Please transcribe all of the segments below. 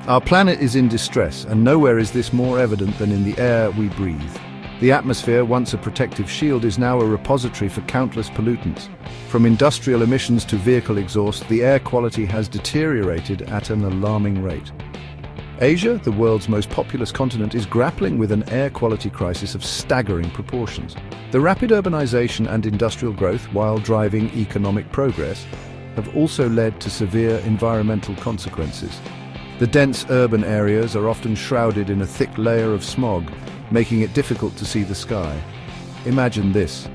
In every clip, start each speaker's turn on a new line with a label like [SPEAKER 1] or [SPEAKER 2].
[SPEAKER 1] Our planet is in distress, and nowhere is this more evident than in the air we breathe. The atmosphere, once a protective shield, is now a repository for countless pollutants. From industrial emissions to vehicle exhaust, the air quality has deteriorated at an alarming rate. Asia, the world's most populous continent, is grappling with an air quality crisis of staggering proportions. The rapid urbanization and industrial growth, while driving economic progress, have also led to severe environmental consequences. The dense urban areas are often shrouded in a thick layer of smog, making it difficult to see the sky. Imagine this: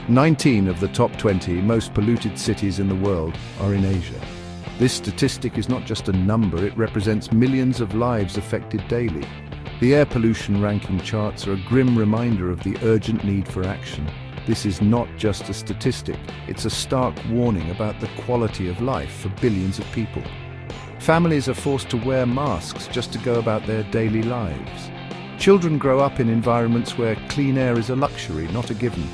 [SPEAKER 1] 19 of the top 20 most polluted cities in the world are in Asia. This statistic is not just a number, it represents millions of lives affected daily. The air pollution ranking charts are a grim reminder of the urgent need for action. This is not just a statistic, it's a stark warning about the quality of life for billions of people. Families are forced to wear masks just to go about their daily lives. Children grow up in environments where clean air is a luxury, not a given.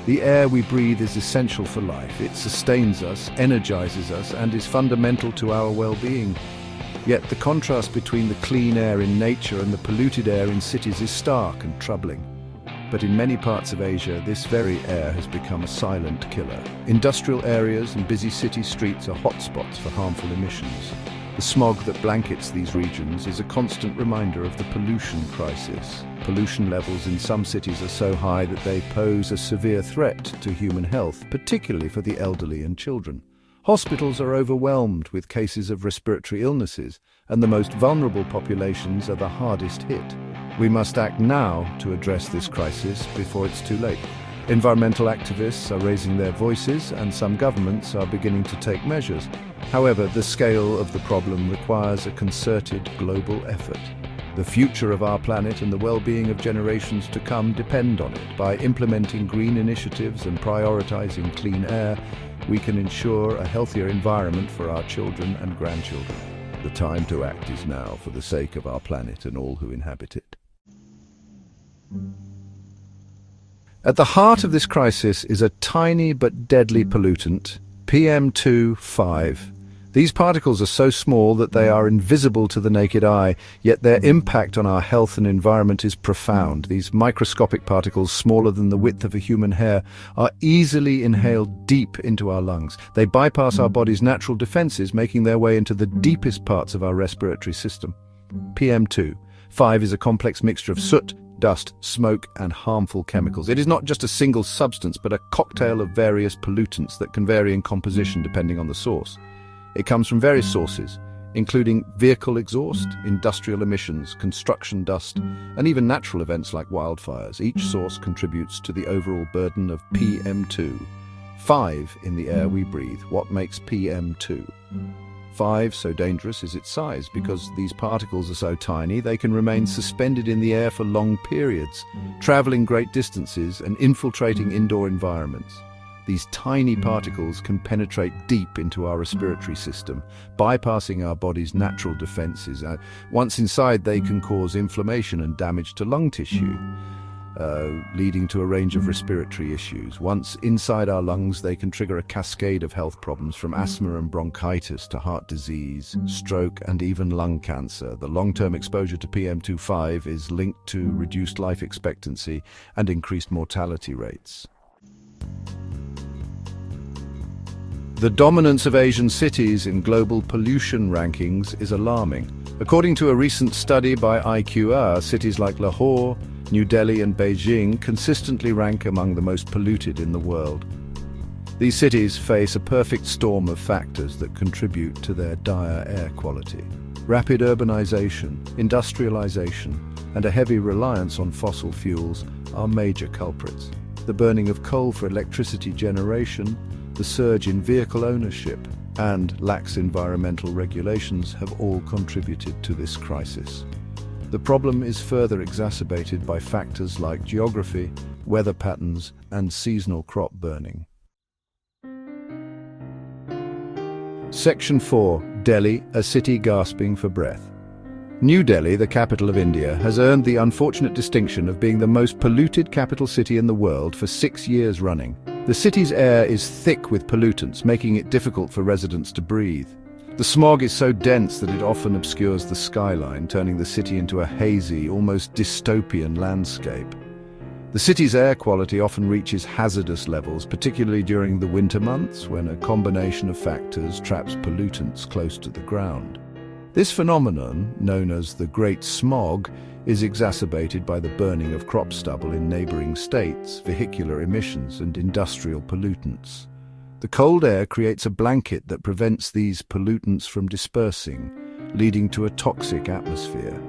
[SPEAKER 1] The air we breathe is essential for life. It sustains us, energizes us, and is fundamental to our well-being. Yet the contrast between the clean air in nature and the polluted air in cities is stark and troubling. But in many parts of Asia, this very air has become a silent killer. Industrial areas and busy city streets are hotspots for harmful emissions. The smog that blankets these regions is a constant reminder of the pollution crisis. Pollution levels in some cities are so high that they pose a severe threat to human health, particularly for the elderly and children. Hospitals are overwhelmed with cases of respiratory illnesses, and the most vulnerable populations are the hardest hit. We must act now to address this crisis before it's too late. Environmental activists are raising their voices, and some governments are beginning to take measures. However, the scale of the problem requires a concerted global effort. The future of our planet and the well-being of generations to come depend on it. By implementing green initiatives and prioritizing clean air, we can ensure a healthier environment for our children and grandchildren. The time to act is now for the sake of our planet and all who inhabit it. At the heart of this crisis is a tiny but deadly pollutant, PM2.5. These particles are so small that they are invisible to the naked eye, yet their impact on our health and environment is profound. These microscopic particles, smaller than the width of a human hair, are easily inhaled deep into our lungs. They bypass our body's natural defenses, making their way into the deepest parts of our respiratory system. PM2.5 is a complex mixture of soot, dust, smoke, and harmful chemicals. It is not just a single substance, but a cocktail of various pollutants that can vary in composition depending on the source. It comes from various sources, including vehicle exhaust, industrial emissions, construction dust, and even natural events like wildfires. Each source contributes to the overall burden of PM2.5 in the air we breathe. What makes PM2.5 so dangerous is its size. Because these particles are so tiny, they can remain suspended in the air for long periods, traveling great distances and infiltrating indoor environments. These tiny particles can penetrate deep into our respiratory system, bypassing our body's natural defenses. Once inside, they can cause inflammation and damage to lung tissue, leading to a range of respiratory issues. Once inside our lungs, they can trigger a cascade of health problems, from asthma and bronchitis to heart disease, stroke, and even lung cancer. The long-term exposure to PM2.5 is linked to reduced life expectancy and increased mortality rates. The dominance of Asian cities in global pollution rankings is alarming. According to a recent study by IQR, cities like Lahore, New Delhi, and Beijing consistently rank among the most polluted in the world. These cities face a perfect storm of factors that contribute to their dire air quality. Rapid urbanization, industrialization, and a heavy reliance on fossil fuels are major culprits. The burning of coal for electricity generation, the surge in vehicle ownership, and lax environmental regulations have all contributed to this crisis. The problem is further exacerbated by factors like geography, weather patterns, and seasonal crop burning. Section 4. Delhi, a city gasping for breath. New Delhi, the capital of India, has earned the unfortunate distinction of being the most polluted capital city in the world for 6 years running. The city's air is thick with pollutants, making it difficult for residents to breathe. The smog is so dense that it often obscures the skyline, turning the city into a hazy, almost dystopian landscape. The city's air quality often reaches hazardous levels, particularly during the winter months, when a combination of factors traps pollutants close to the ground. This phenomenon, known as the Great Smog, is exacerbated by the burning of crop stubble in neighboring states, vehicular emissions, and industrial pollutants. The cold air creates a blanket that prevents these pollutants from dispersing, leading to a toxic atmosphere.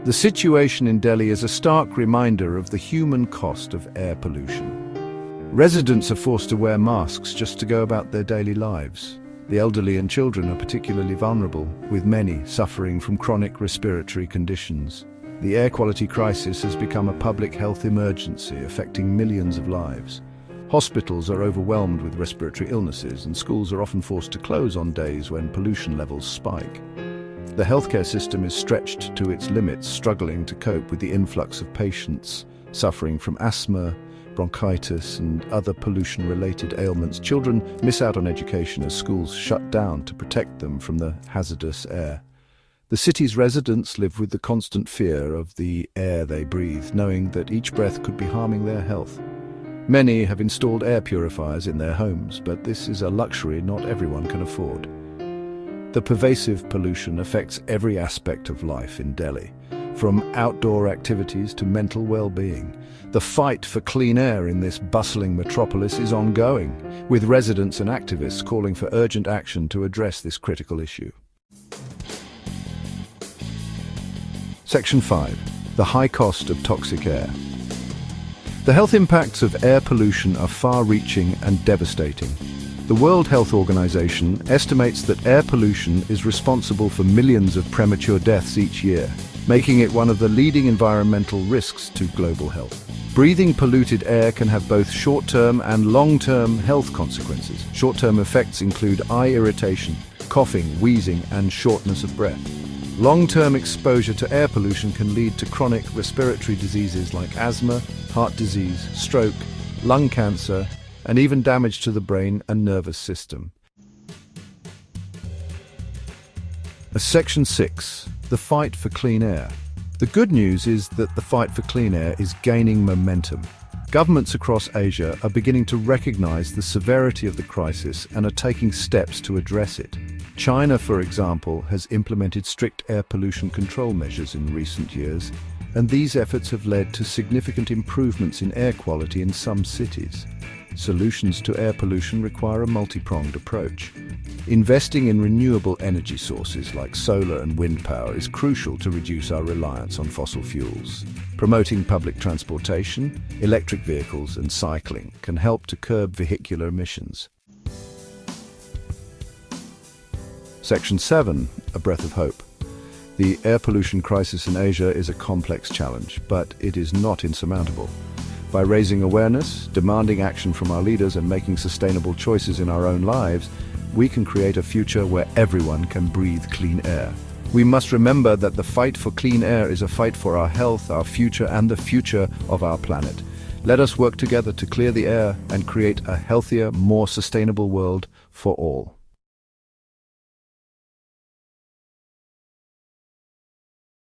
[SPEAKER 1] The situation in Delhi is a stark reminder of the human cost of air pollution. Residents are forced to wear masks just to go about their daily lives. The elderly and children are particularly vulnerable, with many suffering from chronic respiratory conditions. The air quality crisis has become a public health emergency affecting millions of lives. Hospitals are overwhelmed with respiratory illnesses, and schools are often forced to close on days when pollution levels spike. The healthcare system is stretched to its limits, struggling to cope with the influx of patients suffering from asthma, bronchitis, and other pollution-related ailments. Children miss out on education as schools shut down to protect them from the hazardous air. The city's residents live with the constant fear of the air they breathe, knowing that each breath could be harming their health. Many have installed air purifiers in their homes, but this is a luxury not everyone can afford. The pervasive pollution affects every aspect of life in Delhi, from outdoor activities to mental well-being. The fight for clean air in this bustling metropolis is ongoing, with residents and activists calling for urgent action to address this critical issue. Section 5. The high cost of toxic air. The health impacts of air pollution are far-reaching and devastating. The World Health Organization estimates that air pollution is responsible for millions of premature deaths each year, making it one of the leading environmental risks to global health. Breathing polluted air can have both short-term and long-term health consequences. Short-term effects include eye irritation, coughing, wheezing, and shortness of breath. Long-term exposure to air pollution can lead to chronic respiratory diseases like asthma, heart disease, stroke, lung cancer, and even damage to the brain and nervous system. Section 6. The fight for clean air. The good news is that the fight for clean air is gaining momentum. Governments across Asia are beginning to recognize the severity of the crisis and are taking steps to address it. China, for example, has implemented strict air pollution control measures in recent years, and these efforts have led to significant improvements in air quality in some cities. Solutions to air pollution require a multi-pronged approach. Investing in renewable energy sources like solar and wind power is crucial to reduce our reliance on fossil fuels. Promoting public transportation, electric vehicles, and cycling can help to curb vehicular emissions. Section 7. A breath of hope. The air pollution crisis in Asia is a complex challenge, but it is not insurmountable. By raising awareness, demanding action from our leaders, and making sustainable choices in our own lives, we can create a future where everyone can breathe clean air. We must remember that the fight for clean air is a fight for our health, our future, and the future of our planet. Let us work together to clear the air and create a healthier, more sustainable world for all.